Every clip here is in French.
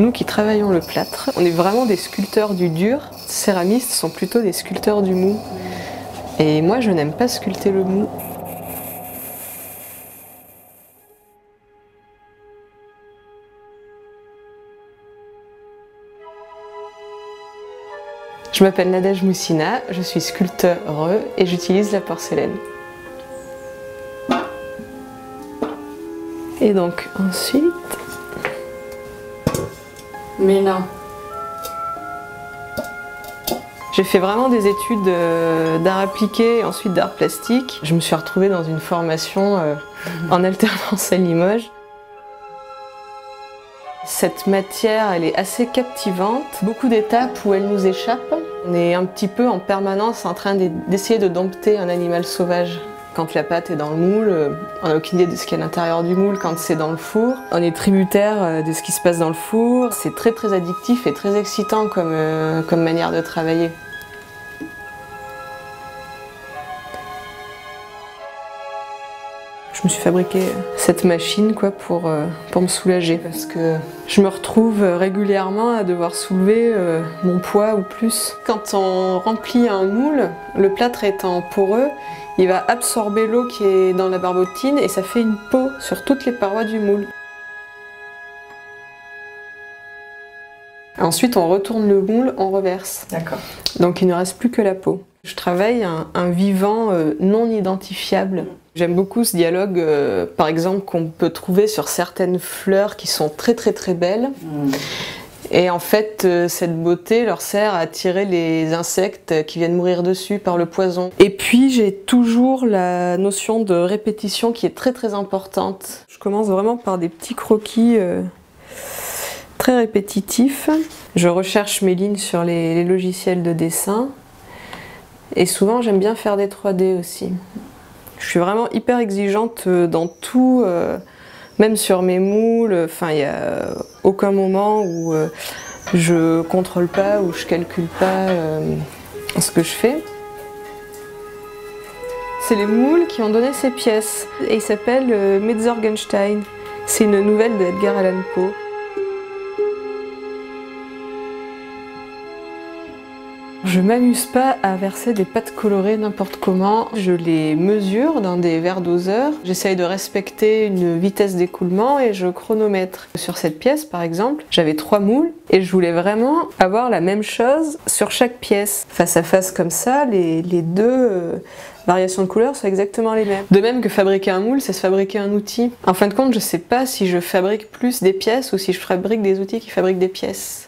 Nous qui travaillons le plâtre, on est vraiment des sculpteurs du dur. Les céramistes sont plutôt des sculpteurs du mou. Et moi, je n'aime pas sculpter le mou. Je m'appelle Nadège Moussina, je suis sculpteur et j'utilise la porcelaine. Et donc ensuite... Mais non. J'ai fait vraiment des études d'art appliqué et ensuite d'art plastique. Je me suis retrouvée dans une formation en alternance à Limoges. Cette matière, elle est assez captivante. Beaucoup d'étapes où elle nous échappe. On est un petit peu en permanence en train d'essayer de dompter un animal sauvage. Quand la pâte est dans le moule, on n'a aucune idée de ce qu'il y a à l'intérieur du moule quand c'est dans le four. On est tributaire de ce qui se passe dans le four. C'est très très addictif et très excitant comme manière de travailler. Je me suis fabriqué cette machine pour me soulager parce que je me retrouve régulièrement à devoir soulever mon poids ou plus. Quand on remplit un moule, le plâtre étant poreux, il va absorber l'eau qui est dans la barbotine et ça fait une peau sur toutes les parois du moule. Ensuite, on retourne le moule, on reverse. D'accord. Donc il ne reste plus que la peau. Je travaille un vivant non identifiable. J'aime beaucoup ce dialogue, par exemple, qu'on peut trouver sur certaines fleurs qui sont très très très belles. Et en fait, cette beauté leur sert à attirer les insectes qui viennent mourir dessus par le poison. Et puis, j'ai toujours la notion de répétition qui est très très importante. Je commence vraiment par des petits croquis très répétitifs. Je recherche mes lignes sur les logiciels de dessin. Et souvent, j'aime bien faire des 3D aussi. Je suis vraiment hyper exigeante dans tout, même sur mes moules. Enfin, il n'y a aucun moment où je contrôle pas, où je calcule pas ce que je fais. C'est les moules qui ont donné ces pièces. Et ils s'appellent Metzorgenstein. C'est une nouvelle de Edgar Allan Poe. Je m'amuse pas à verser des pâtes colorées n'importe comment. Je les mesure dans des verres doseurs. J'essaye de respecter une vitesse d'écoulement et je chronomètre. Sur cette pièce, par exemple, j'avais 3 moules et je voulais vraiment avoir la même chose sur chaque pièce. Face à face comme ça, les deux variations de couleurs sont exactement les mêmes. De même que fabriquer un moule, c'est se fabriquer un outil. En fin de compte, je sais pas si je fabrique plus des pièces ou si je fabrique des outils qui fabriquent des pièces.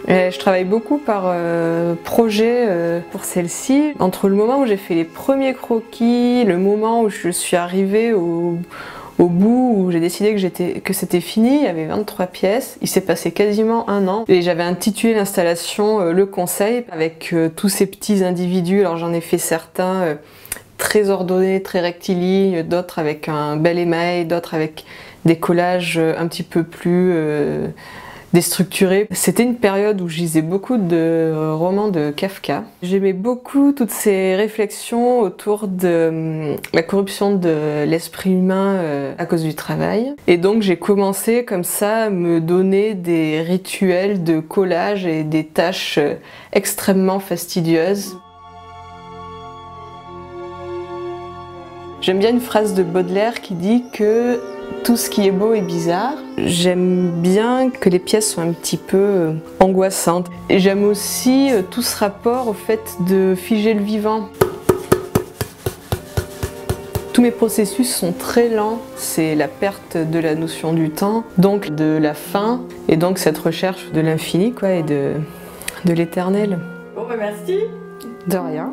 Je travaille beaucoup par projet pour celle-ci. Entre le moment où j'ai fait les premiers croquis, le moment où je suis arrivée au bout, où j'ai décidé que c'était fini, il y avait 23 pièces. Il s'est passé quasiment 1 an. Et j'avais intitulé l'installation Le Conseil, avec tous ces petits individus. Alors j'en ai fait certains très ordonnés, très rectilignes, d'autres avec un bel émail, d'autres avec des collages un petit peu plus... déstructuré. C'était une période où je lisais beaucoup de romans de Kafka. J'aimais beaucoup toutes ces réflexions autour de la corruption de l'esprit humain à cause du travail. Et donc j'ai commencé comme ça à me donner des rituels de collage et des tâches extrêmement fastidieuses. J'aime bien une phrase de Baudelaire qui dit que tout ce qui est beau est bizarre. J'aime bien que les pièces soient un petit peu angoissantes. Et j'aime aussi tout ce rapport au fait de figer le vivant. Tous mes processus sont très lents. C'est la perte de la notion du temps, donc de la fin, et donc cette recherche de l'infini et de l'éternel. Bon, bah merci. De rien.